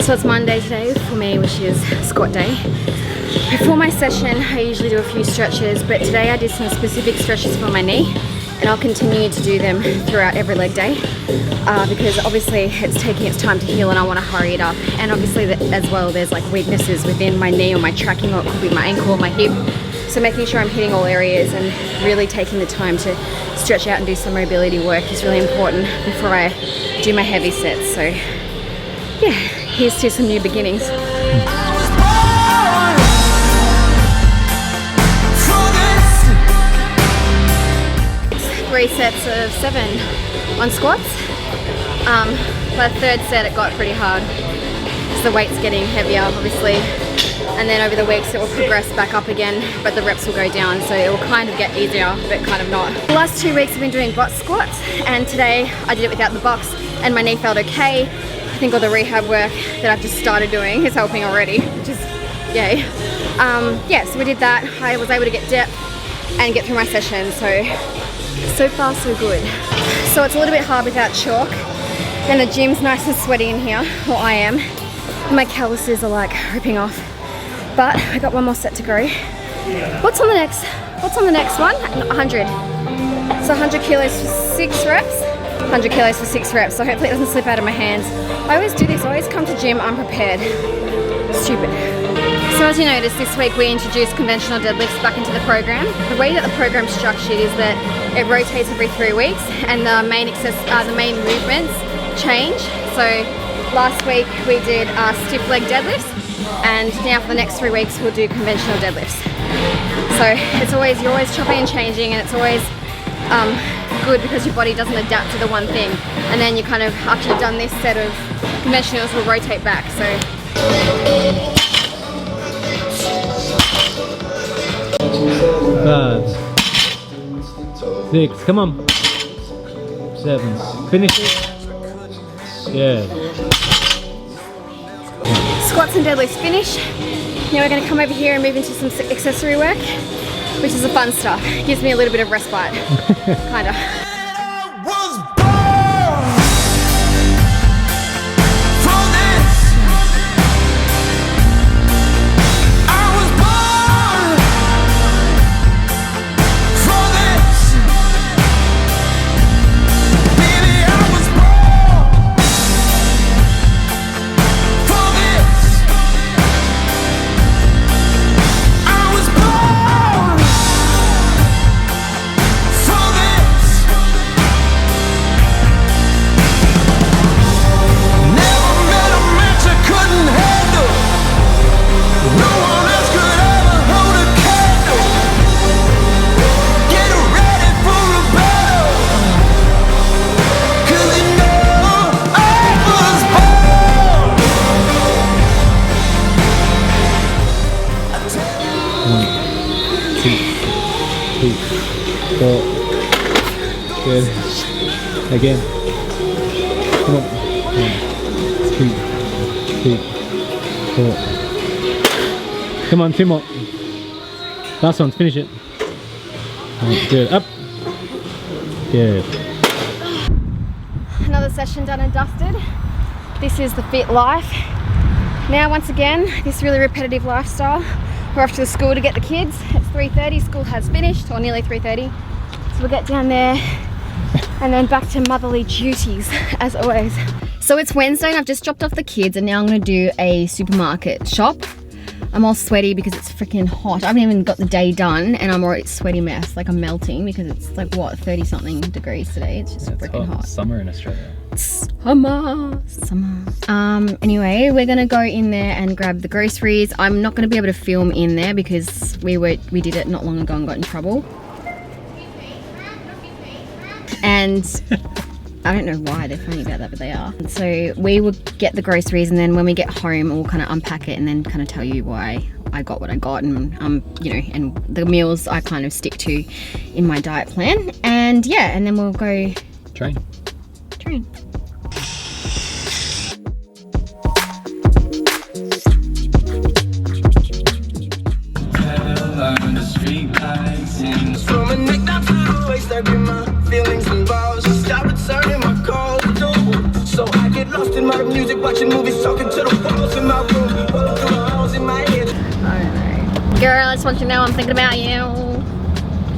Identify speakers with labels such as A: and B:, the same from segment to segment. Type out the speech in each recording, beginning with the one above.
A: So it's Monday today for me, which is squat day. Before my session, I usually do a few stretches, but today I did some specific stretches for my knee, and I'll continue to do them throughout every leg day because obviously it's taking its time to heal and I want to hurry it up. And obviously as well, there's like weaknesses within my knee or my tracking, or it could be my ankle or my hip. So making sure I'm hitting all areas and really taking the time to stretch out and do some mobility work is really important before I do my heavy sets. So yeah, here's to some new beginnings. 3 sets of 7 on squats. By the 3rd set it got pretty hard because the weight's getting heavier obviously, and then over the weeks it will progress back up again, but the reps will go down, so it will kind of get easier but kind of not. The last 2 weeks I've been doing box squats, and today I did it without the box and my knee felt okay. I think all the rehab work that I've just started doing is helping already, which is yay. Yeah, so we did that. I was able to get depth and get through my session, so far so good. So it's a little bit hard without chalk, and the gym's nice and sweaty in here, or I am. My calluses are like ripping off, but I got 1 more set to go. What's on the next one? 100. So 100 kilos for 6 reps. 100 kilos for 6 reps, so hopefully it doesn't slip out of my hands. I always do this, I always come to gym unprepared. Stupid. So as you noticed, this week we introduced conventional deadlifts back into the program. The way that the program's structured is that it rotates every 3 weeks, and the main movements change. So last week we did stiff leg deadlifts, and now for the next 3 weeks we'll do conventional deadlifts. So you're always chopping and changing, and it's always good because your body doesn't adapt to the one thing, and then you kind of, after you've done this set of conventionals, will rotate back. So
B: 5, 6, come on, 7, finish it, yeah.
A: Squats and deadlifts finish. Now we're going to come over here and move into some accessory work, which is the fun stuff. It gives me a little bit of respite, kinda.
B: Good. Again. Come on. 1, 2, 3, 4. Come on, 2 more. Last one, finish it. Good. Up. Good.
A: Another session done and dusted. This is the fit life. Now once again, this really repetitive lifestyle. We're off to the school to get the kids. It's 3:30, school has finished, or nearly 3:30. So we'll get down there and then back to motherly duties as always. So it's Wednesday and I've just dropped off the kids, and now I'm gonna do a supermarket shop. I'm all sweaty because it's freaking hot. I haven't even got the day done and I'm already a sweaty mess. Like I'm melting because it's like what, 30 something degrees today. It's just freaking hot.
B: Summer in Australia.
A: Summer. Anyway, we're gonna go in there and grab the groceries. I'm not gonna be able to film in there because we did it not long ago and got in trouble. And I don't know why they're funny about that, but they are. So we will get the groceries, and then when we get home, we'll kind of unpack it and then kind of tell you why I got what I got, and you know, and the meals I kind of stick to in my diet plan. And yeah, and then we'll go
B: train.
C: Feelings involved, so stop returning my calls. So I get lost in out of music, watching movies, talking to the walls in my room, rolling through the halls in my head.
A: Alright. Girl, I just want you to know I'm thinking about you.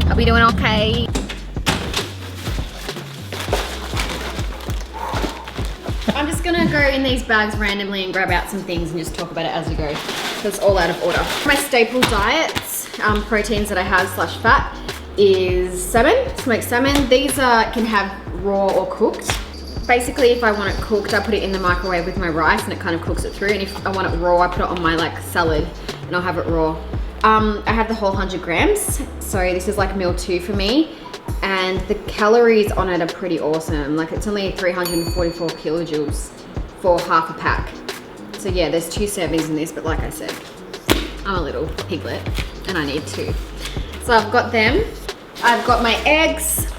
A: I'll be doing okay. I'm just gonna go in these bags randomly and grab out some things and just talk about it as we go. So it's all out of order. My staple diets, proteins that I have slash fat is salmon, smoked salmon. These can have raw or cooked. Basically, if I want it cooked, I put it in the microwave with my rice and it kind of cooks it through. And if I want it raw, I put it on my like salad and I'll have it raw. I have the whole 100 grams. So this is like meal 2 for me. And the calories on it are pretty awesome. Like it's only 344 kilojoules for half a pack. So yeah, there's 2 servings in this, but like I said, I'm a little piglet and I need 2. So I've got them. I've got my eggs,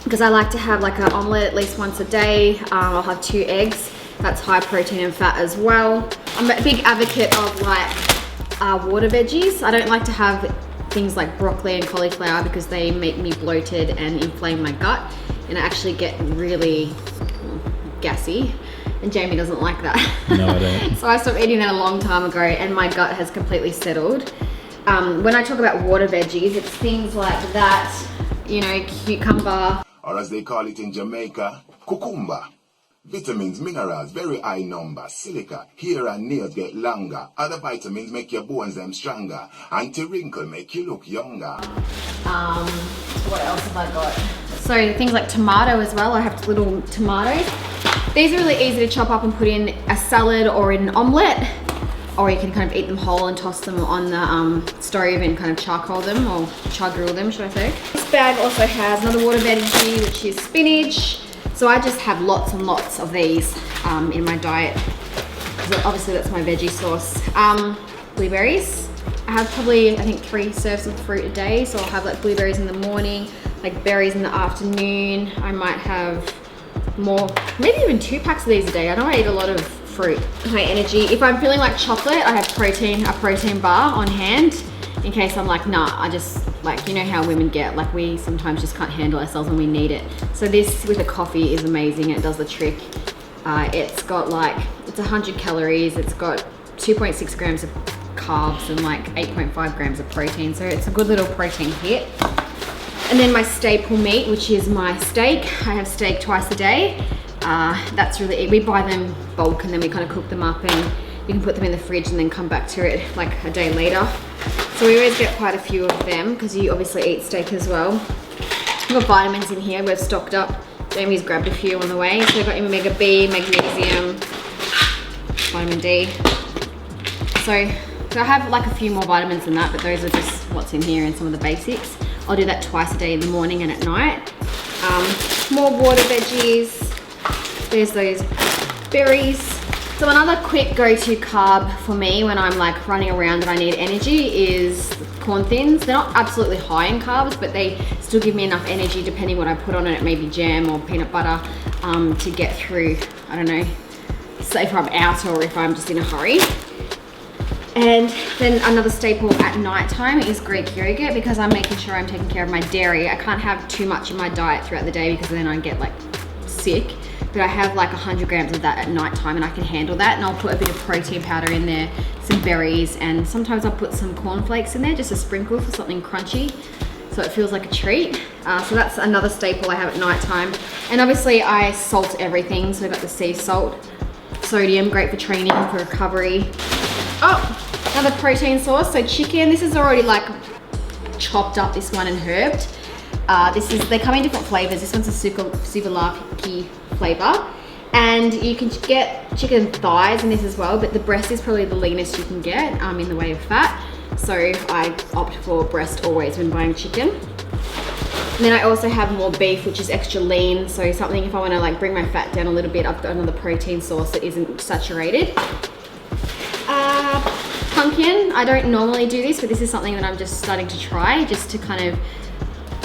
A: because I like to have like an omelette at least once a day. I'll have 2 eggs. That's high protein and fat as well. I'm a big advocate of like water veggies. I don't like to have things like broccoli and cauliflower because they make me bloated and inflame my gut, and I actually get really gassy, and Jamie doesn't like that.
B: No, I don't.
A: So I stopped eating that a long time ago and my gut has completely settled. When I talk about water veggies, it's things like that, you know, cucumber.
D: Or as they call it in Jamaica, cucumber. Vitamins, minerals, very high number. Silica, hair and nails get longer. Other vitamins make your bones them stronger. Anti-wrinkle make you look younger.
A: What else have I got? So things like tomato as well. I have little tomatoes. These are really easy to chop up and put in a salad or in an omelette. Or you can kind of eat them whole and toss them on the stove and kind of charcoal them, or char grill them, should I say. This bag also has another water veggie, which is spinach. So I just have lots and lots of these in my diet. So obviously that's my veggie source. Blueberries. I have probably, I think, 3 serves of fruit a day. So I'll have like blueberries in the morning, like berries in the afternoon. I might have more, maybe even 2 packs of these a day. I know I eat a lot of fruit. High energy. If I'm feeling like chocolate, I have a protein bar on hand in case I'm like, nah, I just, like, you know how women get, like we sometimes just can't handle ourselves and we need it. So this with a coffee is amazing. It does the trick. It's got like, it's 100 calories. It's got 2.6 grams of carbs and like 8.5 grams of protein. So it's a good little protein hit. And then my staple meat, which is my steak. I have steak twice a day. That's really, we buy them bulk and then we kind of cook them up, and you can put them in the fridge and then come back to it like a day later. So we always get quite a few of them because you obviously eat steak as well. We've got vitamins in here, we've stocked up. Jamie's grabbed a few on the way. So we've got omega B, magnesium, vitamin D. So I have like a few more vitamins than that, but those are just what's in here and some of the basics. I'll do that twice a day, in the morning and at night. More water veggies. There's those berries. So another quick go-to carb for me when I'm like running around and I need energy is corn thins. They're not absolutely high in carbs, but they still give me enough energy depending what I put on it. It may be jam or peanut butter to get through, I don't know, say if I'm out or if I'm just in a hurry. And then another staple at night time is Greek yogurt, because I'm making sure I'm taking care of my dairy. I can't have too much in my diet throughout the day because then I get like sick. But I have like 100 grams of that at night time and I can handle that. And I'll put a bit of protein powder in there, some berries, and sometimes I'll put some cornflakes in there, just a sprinkle for something crunchy, so it feels like a treat. So that's another staple I have at night time. And obviously I salt everything. So I've got the sea salt, sodium, great for training, for recovery. Oh, another protein source, so chicken. This is already like chopped up, this one, and herbed. They come in different flavors. This one's a souvlaki flavor, and you can get chicken thighs in this as well, but the breast is probably the leanest you can get in the way of fat. So I opt for breast always when buying chicken. And then I also have more beef, which is extra lean. So something if I want to like bring my fat down a little bit, I've got another protein source that isn't saturated. Pumpkin, I don't normally do this, but this is something that I'm just starting to try, just to kind of,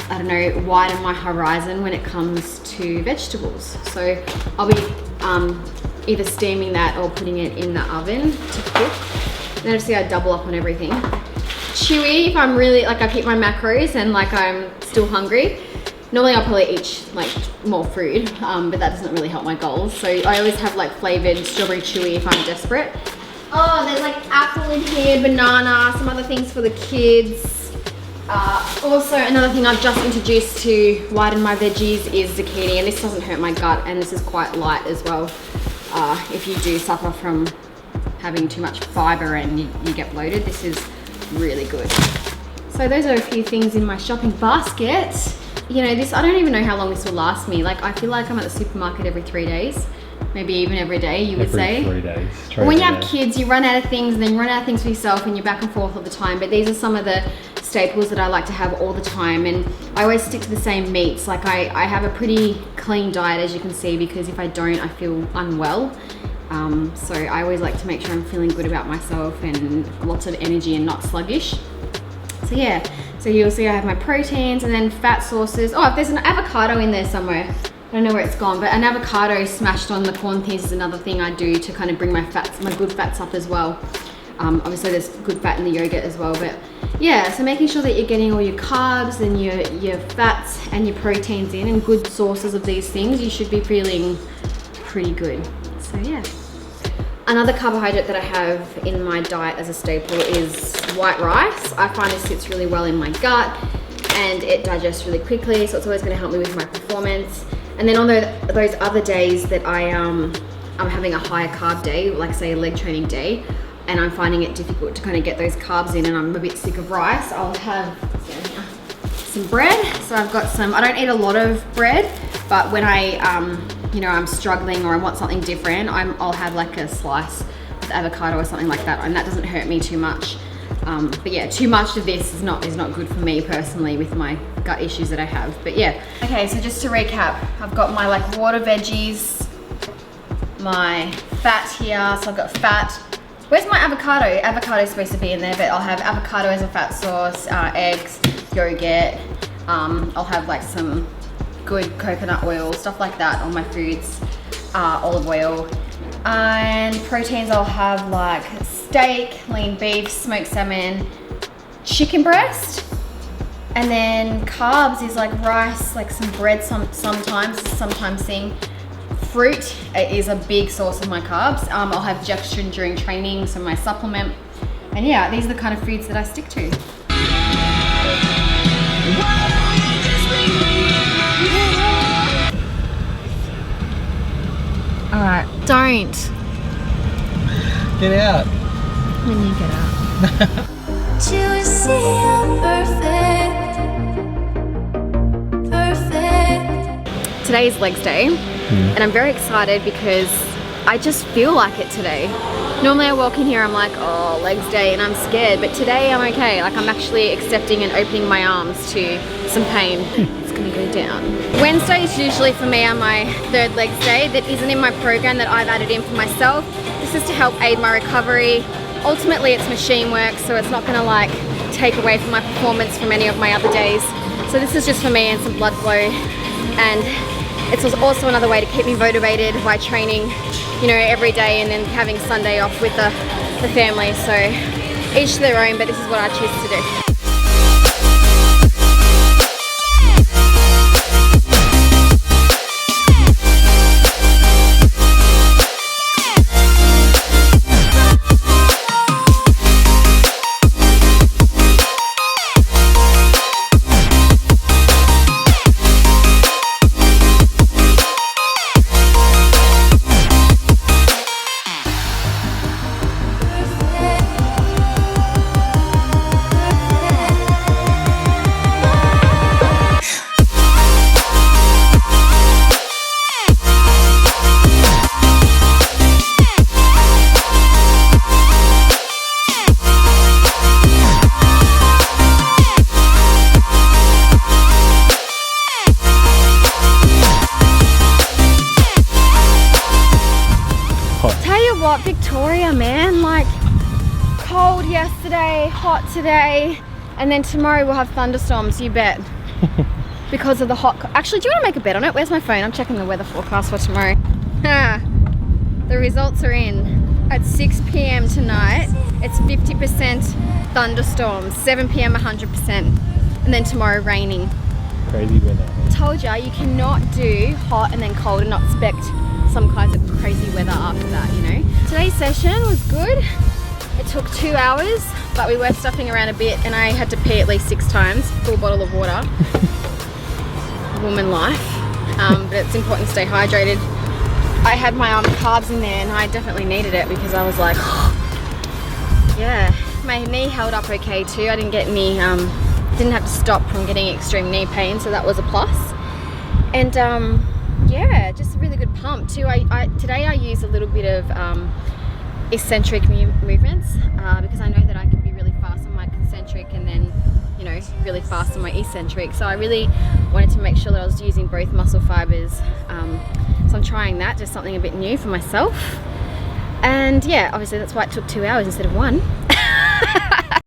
A: I don't know, widen my horizon when it comes to vegetables. So I'll be either steaming that or putting it in the oven to cook. Then obviously I double up on everything. Chewy, if I'm really, like I've hit my macros and like I'm still hungry. normally I'll probably eat like more food, but that doesn't really help my goals. So I always have like flavored strawberry chewy if I'm desperate. Oh, there's like apple in here, banana, some other things for the kids. Also, another thing I've just introduced to widen my veggies is zucchini, and this doesn't hurt my gut, and this is quite light as well. If you do suffer from having too much fiber and you get bloated, this is really good. So those are a few things in my shopping basket. You know, this, I don't even know how long this will last me. Like, I feel like I'm at the supermarket every 3 days. Maybe even every day, you would say.
B: Every 3 days.
A: When you have kids, you run out of things, and then you run out of things for yourself, and you're back and forth all the time. But these are some of the staples that I like to have all the time, and I always stick to the same meats. Like I have a pretty clean diet, as you can see, because if I don't, I feel unwell. So I always like to make sure I'm feeling good about myself and lots of energy and not sluggish. So yeah, so you'll see I have my proteins and then fat sources. Oh, if there's an avocado in there somewhere, I don't know where it's gone, but an avocado smashed on the corn thins is another thing I do to kind of bring my fats, my good fats up as well. Obviously there's good fat in the yogurt as well, but yeah, so making sure that you're getting all your carbs and your fats and your proteins in, and good sources of these things, you should be feeling pretty good. So yeah. Another carbohydrate that I have in my diet as a staple is white rice. I find it sits really well in my gut and it digests really quickly, so it's always going to help me with my performance. And then on those other days that I'm having a higher carb day, like say a leg training day, and I'm finding it difficult to kind of get those carbs in and I'm a bit sick of rice, I'll have some bread. So I've got some, I don't eat a lot of bread, but when you know, I'm struggling or I want something different, I'll have like a slice with avocado or something like that, and that doesn't hurt me too much. But yeah, too much of this is not good for me personally with my gut issues that I have. But yeah. Okay, so just to recap, I've got my like water veggies, my fat here. So I've got fat. Where's my avocado? Avocado's supposed to be in there, but I'll have avocado as a fat source, eggs, yogurt. I'll have like some good coconut oil, stuff like that on my foods, olive oil. And proteins, I'll have like steak, lean beef, smoked salmon, chicken breast. And then carbs is like rice, like some bread sometimes thing. Fruit is a big source of my carbs. I'll have Gextrin during training, so my supplement. And yeah, these are the kind of foods that I stick to. All right, don't.
B: Get out.
A: When you get out.
E: You see I'm perfect.
A: Today is legs day, and I'm very excited because I just feel like it today. Normally I walk in here, I'm like, oh, legs day, and I'm scared, but today I'm okay. Like, I'm actually accepting and opening my arms to some pain. It's gonna go down. Wednesdays usually for me are my third legs day that isn't in my program that I've added in for myself. This is to help aid my recovery. Ultimately it's machine work, so it's not gonna like take away from my performance from any of my other days. So this is just for me and some blood flow, and it's also another way to keep me motivated by training, you know, every day and then having Sunday off with the family. So each to their own, but this is what I choose to do. Victoria, man, like cold yesterday, hot today, and then tomorrow we'll have thunderstorms, you bet. Because of the hot. Actually, do you want to make a bet on it? Where's my phone? I'm checking the weather forecast for tomorrow. The results are in. At 6 p.m. tonight, it's 50% thunderstorms, 7 p.m. 100%, and then tomorrow raining.
B: Crazy weather.
A: Told ya, you cannot do hot and then cold and not expect some kinds of crazy weather after that, you know. Today's session was good. It took 2 hours, but we were stuffing around a bit and I had to pee at least 6 times, full bottle of water. Woman life. But it's important to stay hydrated. I had my carbs in there and I definitely needed it because I was like, yeah. My knee held up okay too. I didn't get any, didn't have to stop from getting extreme knee pain, so that was a plus. And yeah, just a really good pump too. Today I used a little bit of eccentric movements because I know that I can be really fast on my concentric and then, you know, really fast on my eccentric. So I really wanted to make sure that I was using both muscle fibers. So I'm trying that, just something a bit new for myself. And yeah, obviously that's why it took 2 hours instead of 1.